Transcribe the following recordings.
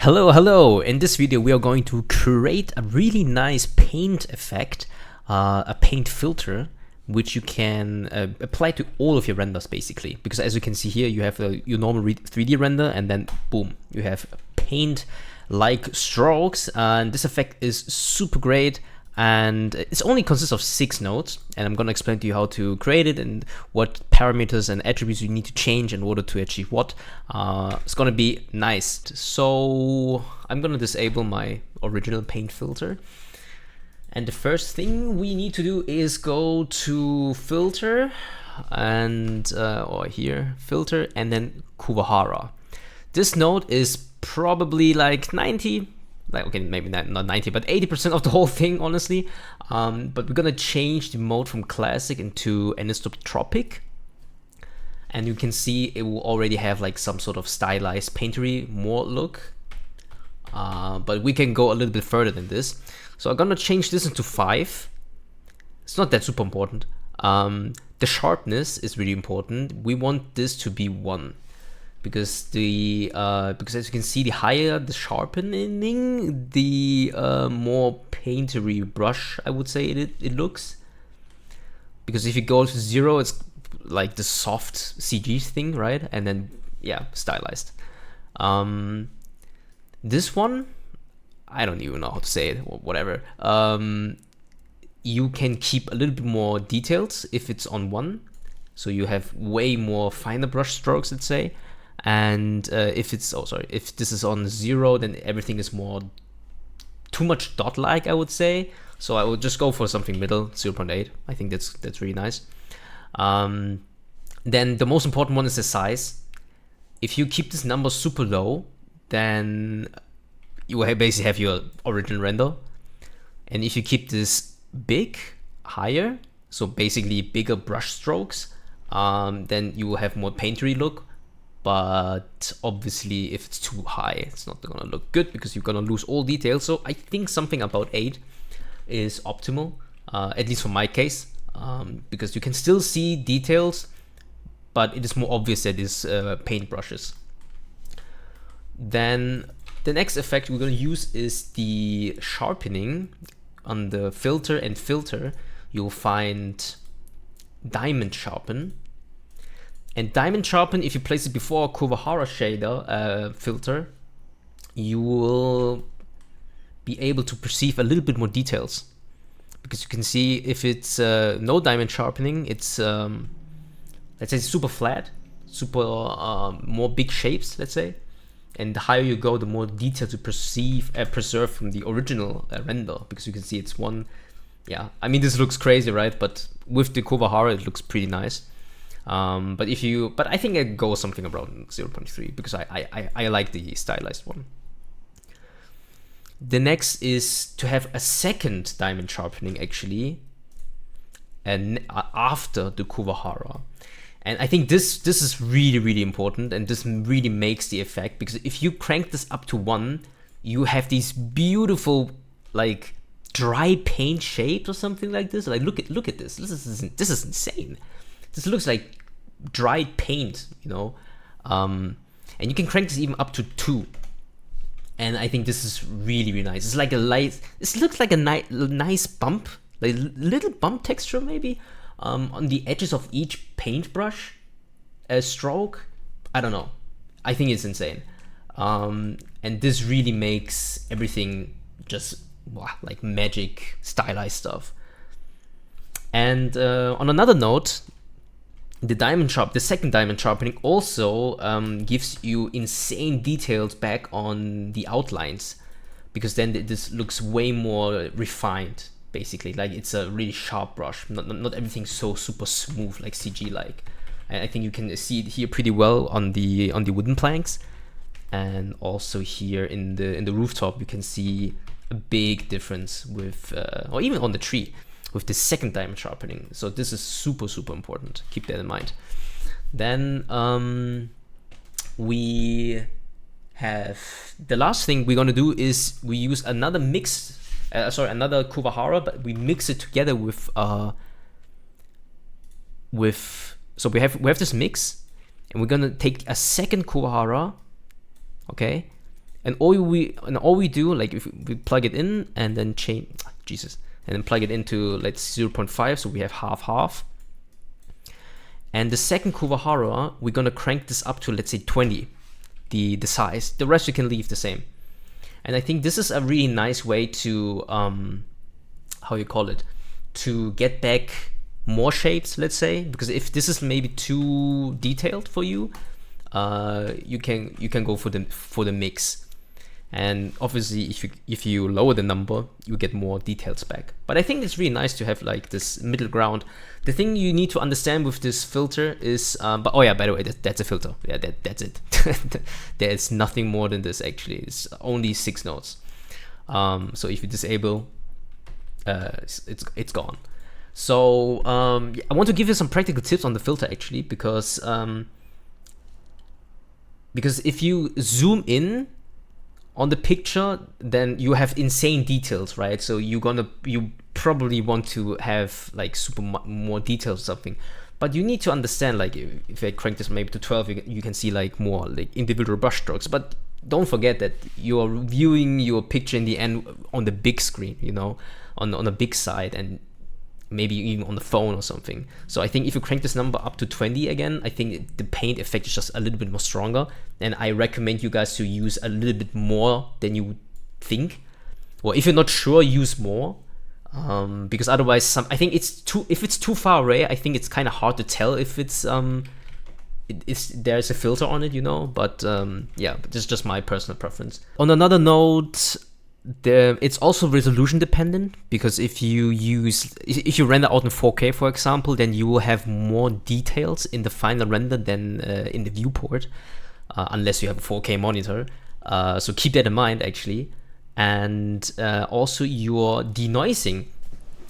Hello. In this video, we are going to create a really nice paint effect, a paint filter, which you can apply to all of your renders basically. Because as you can see here, you have your normal 3D render, and then boom, you have paint-like strokes. And this effect is super great. And it only consists of 6 nodes, and I'm going to explain to you how to create it and what parameters and attributes you need to change in order to achieve what. It's going to be nice. So I'm going to disable my original paint filter. And the first thing we need to do is go to filter and or here filter and then kuwahara. This node is probably like 90. Okay, maybe not 90, but 80% of the whole thing, honestly. But we're gonna change the mode from classic into anisotropic, and you can see it will already have like some sort of stylized paintery more look. But we can go a little bit further than this. So I'm gonna change this into 5. It's not that super important. The sharpness is really important. We want this to be 1. Because because as you can see, the higher the sharpening, the more paintery brush, I would say it looks. Because if you go to 0, it's like the soft CG thing, right? And then yeah, stylized. This one, I don't even know how to say it, or whatever. You can keep a little bit more details if it's on 1, so you have way more finer brush strokes, let's say. And if this is on 0, then everything is more too much dot-like, I would say. So I would just go for something middle, 0.8. I think that's really nice. Then the most important one is the size. If you keep this number super low, then you will basically have your original render. And if you keep this big, higher, so basically bigger brush strokes, then you will have more paintery look. But obviously, if it's too high, it's not gonna look good because you're gonna lose all details. So I think something about 8 is optimal, at least for my case, because you can still see details, but it is more obvious that it's paint brushes. Then the next effect we're gonna use is the sharpening. On the filter and filter, you'll find diamond sharpen. And diamond sharpen, if you place it before a kuwahara shader filter, you will be able to perceive a little bit more details. Because you can see if it's no diamond sharpening, it's let's say super flat, super more big shapes, let's say. And the higher you go, the more detail to preserve from the original render, because you can see it's one. Yeah, I mean, this looks crazy, right? But with the kuwahara, it looks pretty nice. But I think I'd go something around 0.3 because I like the stylized one. The next is to have a second diamond sharpening actually, and after the kuwahara. And I think this is really important, and this really makes the effect, because if you crank this up to 1, you have these beautiful like dry paint shapes or something like this. Like look at this. This is insane. This looks like dried paint, you know, and you can crank this even up to 2, and I think this is really nice. It's like a light. This looks like a nice bump, like little bump texture maybe, on the edges of each paintbrush stroke. I don't know. I think it's insane, and this really makes everything just like magic stylized stuff. And on another note, the second diamond sharpening also gives you insane details back on the outlines, because then this looks way more refined, basically. Like it's a really sharp brush, not everything so super smooth like CG like. And I think you can see it here pretty well on the wooden planks, and also here in the rooftop you can see a big difference with or even on the tree, with the second diamond sharpening. So this is super important. Keep that in mind. Then we have the last thing we're gonna do is we use another mix, another kuwahara, but we mix it together with so we have this mix, and we're gonna take a second kuwahara, okay, And all we do, like if we plug it in and then change, Jesus, and then plug it into, let's 0.5, so we have half. And the second kuwahara, we're gonna crank this up to, let's say 20, the size. The rest you can leave the same. And I think this is a really nice way to, how you call it, to get back more shapes, let's say, because if this is maybe too detailed for you, you can go for the mix. And obviously, if you lower the number, you get more details back. But I think it's really nice to have like this middle ground. The thing you need to understand with this filter is, but oh yeah, by the way, that's a filter. Yeah, that's it. There's nothing more than this actually. It's only 6 nodes. So if you disable, it's gone. So I want to give you some practical tips on the filter actually, because if you zoom in on the picture, then you have insane details, right? So you probably want to have like more details or something, but you need to understand, like if I crank this maybe to 12, you can see like more like individual brush strokes. But don't forget that you are viewing your picture in the end on the big screen, you know, on a big side, and maybe even on the phone or something. So I think if you crank this number up to 20 again, I think the paint effect is just a little bit more stronger. And I recommend you guys to use a little bit more than you would think. Or if you're not sure, use more. Because otherwise, I think if it's too far away, I think it's kind of hard to tell if there's a filter on it, you know. But yeah, this is just my personal preference. On another note, it's also resolution dependent, because if you render out in 4K, for example, then you will have more details in the final render than in the viewport, unless you have a 4K monitor. So keep that in mind actually. And also your denoising.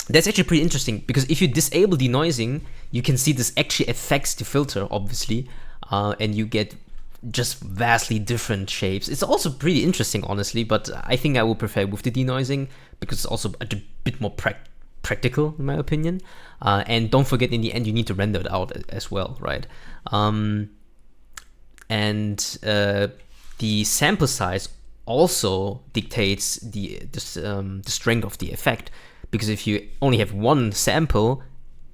That's actually pretty interesting, because if you disable denoising, you can see this actually affects the filter, obviously, and you get just vastly different shapes. It's also pretty interesting, honestly, but I think I will prefer with the denoising, because it's also a bit more practical in my opinion. And don't forget, in the end you need to render it out as well, right? And the sample size also dictates the strength of the effect, because if you only have one sample,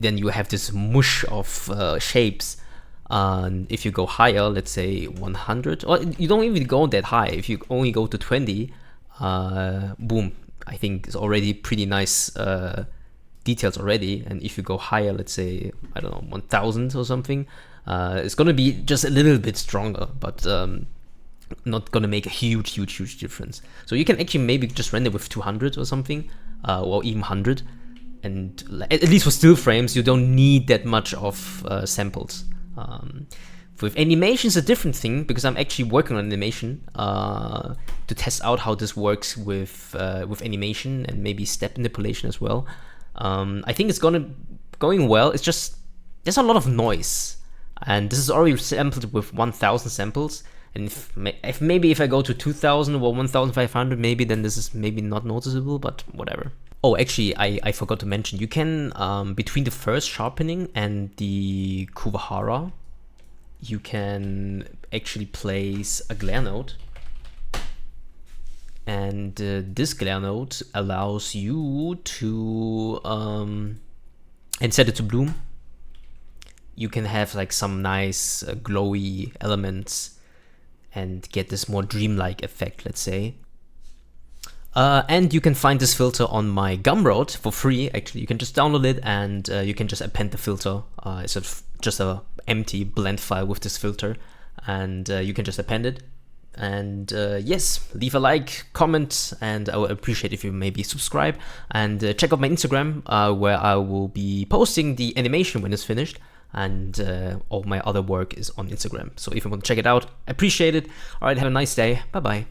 then you have this mush of shapes. If you go higher, let's say 100, or you don't even go that high, if you only go to 20, boom, I think it's already pretty nice details already. And if you go higher, let's say, I don't know, 1000 or something, it's gonna be just a little bit stronger, but not gonna make a huge difference. So you can actually maybe just render with 200 or something, or even 100, and at least for still frames, you don't need that much of samples. With animation, it's a different thing, because I'm actually working on animation to test out how this works with animation and maybe step manipulation as well. I think it's going well. It's just there's a lot of noise, and this is already sampled with 1000 samples. And if I go to 2000 or 1500, maybe then this is maybe not noticeable, but whatever. Oh, actually, I forgot to mention, you can, between the first sharpening and the kuwahara, you can actually place a glare node. And this glare node allows you to, and set it to bloom. You can have like some nice glowy elements and get this more dreamlike effect, let's say. And you can find this filter on my Gumroad for free. Actually, you can just download it, and you can just append the filter. It's just a empty blend file with this filter, and you can just append it. And yes, leave a like, comment, and I would appreciate if you maybe subscribe, and check out my Instagram, where I will be posting the animation when it's finished. And all my other work is on Instagram. So if you want to check it out, appreciate it. All right, have a nice day. Bye bye.